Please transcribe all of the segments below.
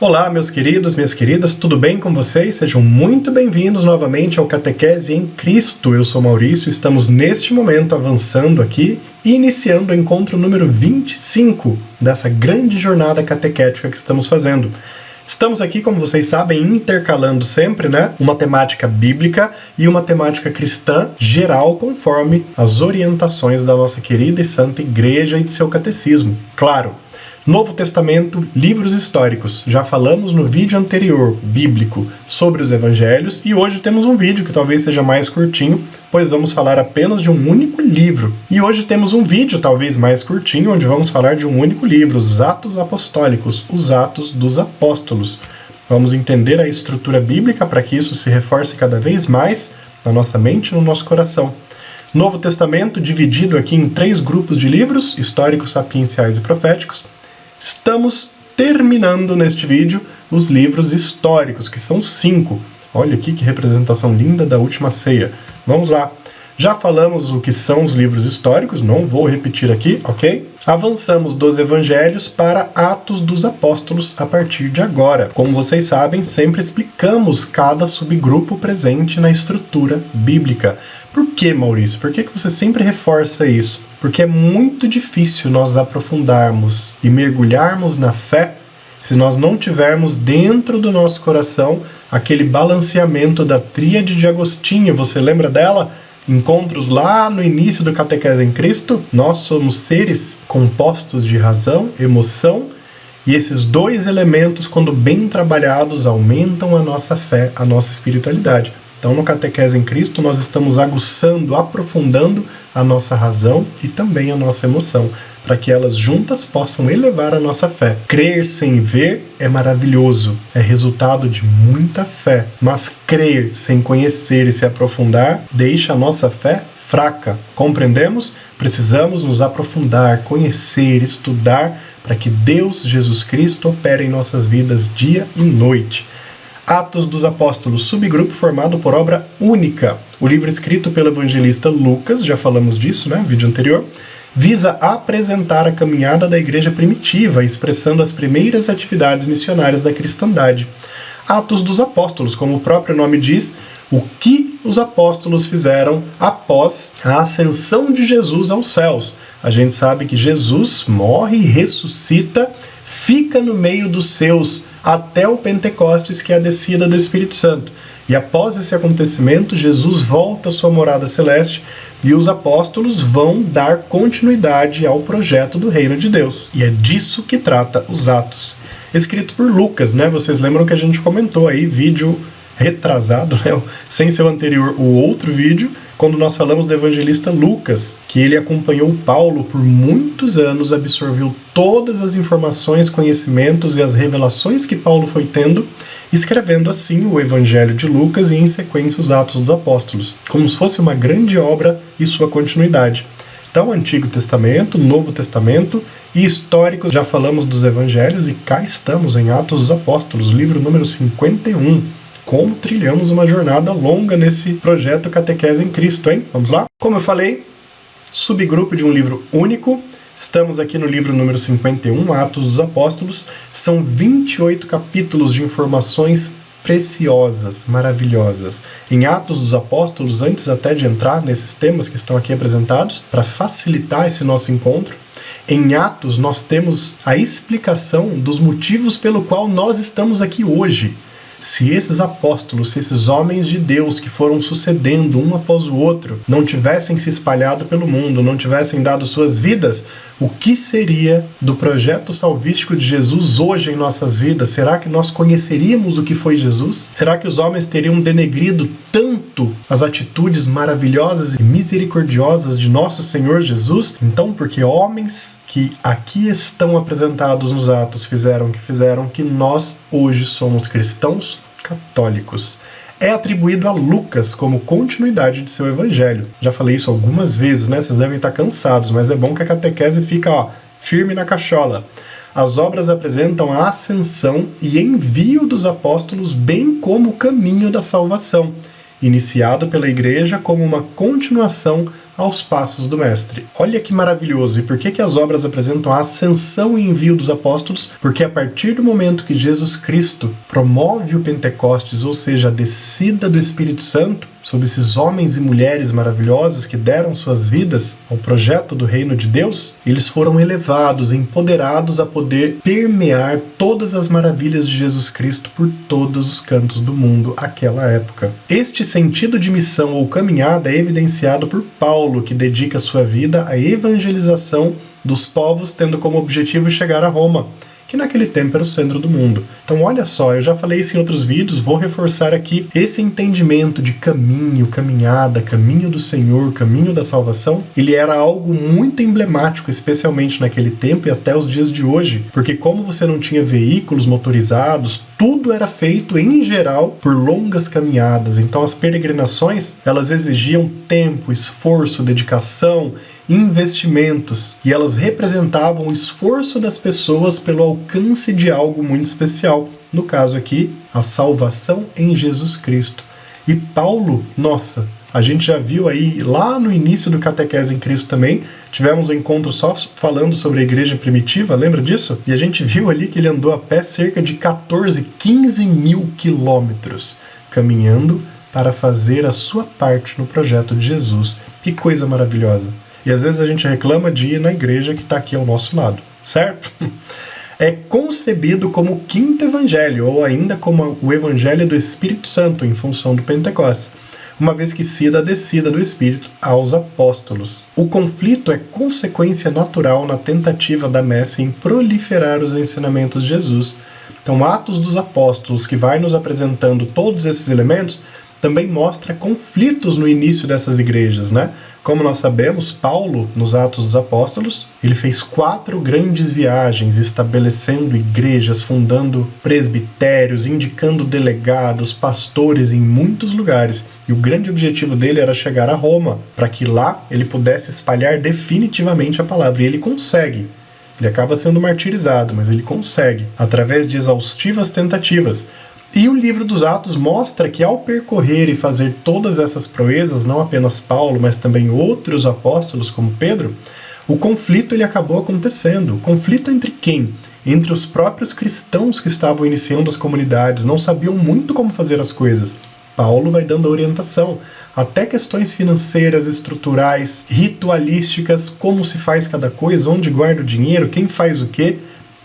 Olá, meus queridos, minhas queridas, tudo bem com vocês? Sejam muito bem-vindos novamente ao Catequese em Cristo. Eu sou Maurício, estamos neste momento avançando aqui e iniciando o encontro número 25 dessa grande jornada catequética que estamos fazendo. Estamos aqui, como vocês sabem, intercalando sempre, uma temática bíblica e uma temática cristã geral, conforme as orientações da nossa querida e santa Igreja e de seu catecismo. Claro, Novo Testamento, livros históricos. Já falamos no vídeo anterior, bíblico, sobre os evangelhos, e hoje temos um vídeo que talvez seja mais curtinho, pois vamos falar apenas de um único livro. E hoje temos um vídeo talvez mais curtinho, onde vamos falar de um único livro, os Atos Apostólicos, os Atos dos Apóstolos. Vamos entender a estrutura bíblica para que isso se reforce cada vez mais na nossa mente e no nosso coração. Novo Testamento dividido aqui em 3 grupos de livros, históricos, sapienciais e proféticos. Estamos terminando neste vídeo os livros históricos, que são 5. Olha aqui que representação linda da última ceia. Vamos lá. Já falamos o que são os livros históricos, não vou repetir aqui, ok? Avançamos dos evangelhos para Atos dos Apóstolos a partir de agora. Como vocês sabem, sempre explicamos cada subgrupo presente na estrutura bíblica. Por que, Maurício? Por que você sempre reforça isso? Porque é muito difícil nós aprofundarmos e mergulharmos na fé se nós não tivermos dentro do nosso coração aquele balanceamento da tríade de Agostinho. Você lembra dela? Encontros lá no início do Catequese em Cristo. Nós somos seres compostos de razão, emoção, e esses 2 elementos, quando bem trabalhados, aumentam a nossa fé, a nossa espiritualidade. Então, no Catequese em Cristo, nós estamos aguçando, aprofundando a nossa razão e também a nossa emoção, para que elas juntas possam elevar a nossa fé. Crer sem ver é maravilhoso, é resultado de muita fé, mas crer sem conhecer e se aprofundar deixa a nossa fé fraca. Compreendemos? Precisamos nos aprofundar, conhecer, estudar, para que Deus, Jesus Cristo, opere em nossas vidas dia e noite. Atos dos Apóstolos, subgrupo formado por obra única. O livro escrito pelo evangelista Lucas, já falamos disso, vídeo anterior, visa apresentar a caminhada da igreja primitiva, expressando as primeiras atividades missionárias da cristandade. Atos dos Apóstolos, como o próprio nome diz, o que os apóstolos fizeram após a ascensão de Jesus aos céus. A gente sabe que Jesus morre e ressuscita, fica no meio dos seus até o Pentecostes, que é a descida do Espírito Santo. E após esse acontecimento, Jesus volta à sua morada celeste e os apóstolos vão dar continuidade ao projeto do reino de Deus. E é disso que trata os Atos. Escrito por Lucas, Vocês lembram que a gente comentou aí, vídeo retrasado, sem ser o anterior, o outro vídeo, quando nós falamos do evangelista Lucas, que ele acompanhou Paulo por muitos anos, absorveu todas as informações, conhecimentos e as revelações que Paulo foi tendo, escrevendo assim o Evangelho de Lucas e em sequência os Atos dos Apóstolos, como se fosse uma grande obra e sua continuidade. Então, Antigo Testamento, Novo Testamento e históricos, já falamos dos Evangelhos e cá estamos em Atos dos Apóstolos, livro número 51. Como trilhamos uma jornada longa nesse projeto Catequese em Cristo, hein? Vamos lá? Como eu falei, subgrupo de um livro único. Estamos aqui no livro número 51, Atos dos Apóstolos. São 28 capítulos de informações preciosas, maravilhosas. Em Atos dos Apóstolos, antes até de entrar nesses temas que estão aqui apresentados, para facilitar esse nosso encontro, em Atos nós temos a explicação dos motivos pelo qual nós estamos aqui hoje. Se esses apóstolos, se esses homens de Deus que foram sucedendo um após o outro, não tivessem se espalhado pelo mundo, não tivessem dado suas vidas, o que seria do projeto salvífico de Jesus hoje em nossas vidas? Será que nós conheceríamos o que foi Jesus? Será que os homens teriam denegrido tanto as atitudes maravilhosas e misericordiosas de nosso Senhor Jesus? Então, porque homens que aqui estão apresentados nos Atos fizeram o que fizeram, que nós hoje somos cristãos católicos. É atribuído a Lucas como continuidade de seu evangelho. Já falei isso algumas vezes, Vocês devem estar cansados, mas é bom que a catequese fica firme na cachola. As obras apresentam a ascensão e envio dos apóstolos, bem como o caminho da salvação, iniciado pela Igreja como uma continuação aos passos do Mestre. Olha que maravilhoso! E por que as obras apresentam a ascensão e envio dos apóstolos? Porque a partir do momento que Jesus Cristo promove o Pentecostes, ou seja, a descida do Espírito Santo, sobre esses homens e mulheres maravilhosos que deram suas vidas ao projeto do reino de Deus, eles foram elevados, empoderados a poder permear todas as maravilhas de Jesus Cristo por todos os cantos do mundo àquela época. Este sentido de missão ou caminhada é evidenciado por Paulo, que dedica sua vida à evangelização dos povos, tendo como objetivo chegar a Roma, que naquele tempo era o centro do mundo. Então olha só, eu já falei isso em outros vídeos, vou reforçar aqui, esse entendimento de caminho, caminhada, caminho do Senhor, caminho da salvação, ele era algo muito emblemático, especialmente naquele tempo e até os dias de hoje, porque como você não tinha veículos motorizados, tudo era feito, em geral, por longas caminhadas. Então as peregrinações, elas exigiam tempo, esforço, dedicação, investimentos, e elas representavam o esforço das pessoas pelo alcance de algo muito especial, no caso aqui, a salvação em Jesus Cristo. E Paulo, nossa, a gente já viu aí lá no início do Catequese em Cristo também, tivemos um encontro só falando sobre a igreja primitiva, lembra disso? E a gente viu ali que ele andou a pé cerca de 15 mil quilômetros, caminhando para fazer a sua parte no projeto de Jesus. Que coisa maravilhosa! E às vezes a gente reclama de ir na igreja que está aqui ao nosso lado, certo? É concebido como o quinto evangelho, ou ainda como o evangelho do Espírito Santo, em função do Pentecostes, uma vez que cita a descida do Espírito aos apóstolos. O conflito é consequência natural na tentativa da Messe em proliferar os ensinamentos de Jesus. Então, Atos dos Apóstolos, que vai nos apresentando todos esses elementos, também mostra conflitos no início dessas igrejas, né? Como nós sabemos, Paulo, nos Atos dos Apóstolos, ele fez 4 grandes viagens, estabelecendo igrejas, fundando presbitérios, indicando delegados, pastores em muitos lugares. E o grande objetivo dele era chegar a Roma, para que lá ele pudesse espalhar definitivamente a palavra. E ele consegue. Ele acaba sendo martirizado, mas ele consegue, através de exaustivas tentativas. E o livro dos Atos mostra que ao percorrer e fazer todas essas proezas, não apenas Paulo, mas também outros apóstolos como Pedro, o conflito ele acabou acontecendo. O conflito entre quem? Entre os próprios cristãos que estavam iniciando as comunidades, não sabiam muito como fazer as coisas. Paulo vai dando a orientação, até questões financeiras, estruturais, ritualísticas, como se faz cada coisa, onde guarda o dinheiro, quem faz o quê,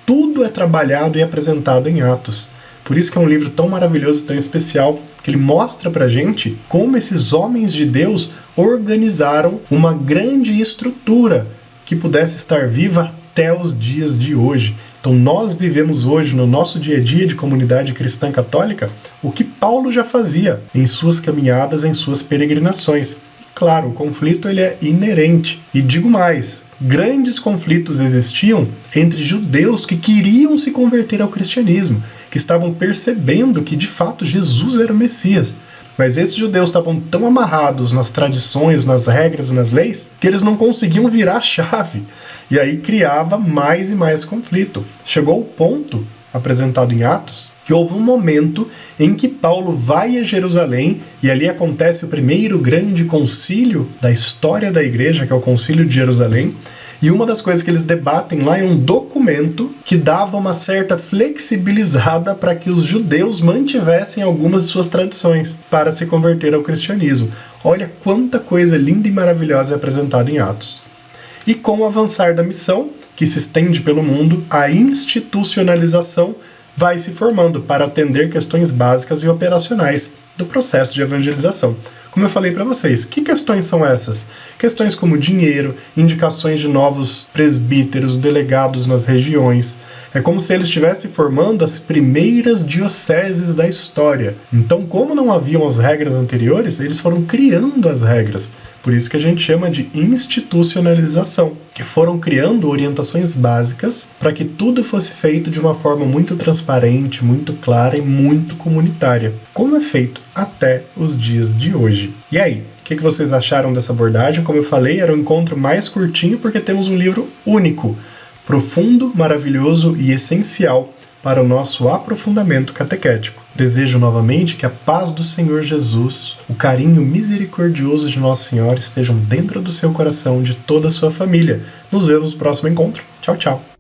tudo é trabalhado e apresentado em Atos. Por isso que é um livro tão maravilhoso, tão especial, que ele mostra pra gente como esses homens de Deus organizaram uma grande estrutura que pudesse estar viva até os dias de hoje. Então nós vivemos hoje, no nosso dia a dia de comunidade cristã católica, o que Paulo já fazia em suas caminhadas, em suas peregrinações. Claro, o conflito ele é inerente. E digo mais, grandes conflitos existiam entre judeus que queriam se converter ao cristianismo, que estavam percebendo que de fato Jesus era o Messias. Mas esses judeus estavam tão amarrados nas tradições, nas regras, nas leis, que eles não conseguiam virar a chave. E aí criava mais e mais conflito. Chegou ao ponto, apresentado em Atos, que houve um momento em que Paulo vai a Jerusalém e ali acontece o primeiro grande concílio da história da igreja, que é o Concílio de Jerusalém, e uma das coisas que eles debatem lá é um documento que dava uma certa flexibilizada para que os judeus mantivessem algumas de suas tradições para se converter ao cristianismo. Olha quanta coisa linda e maravilhosa é apresentada em Atos. E com o avançar da missão, que se estende pelo mundo, a institucionalização vai se formando para atender questões básicas e operacionais do processo de evangelização. Como eu falei para vocês, que questões são essas? Questões como dinheiro, indicações de novos presbíteros, delegados nas regiões. É como se eles estivessem formando as primeiras dioceses da história. Então, como não haviam as regras anteriores, eles foram criando as regras. Por isso que a gente chama de institucionalização, que foram criando orientações básicas para que tudo fosse feito de uma forma muito transparente, muito clara e muito comunitária, como é feito até os dias de hoje. E aí, o que vocês acharam dessa abordagem? Como eu falei, era um encontro mais curtinho porque temos um livro único, profundo, maravilhoso e essencial para o nosso aprofundamento catequético. Desejo novamente que a paz do Senhor Jesus, o carinho misericordioso de Nossa Senhora estejam dentro do seu coração, de toda a sua família. Nos vemos no próximo encontro. Tchau, tchau!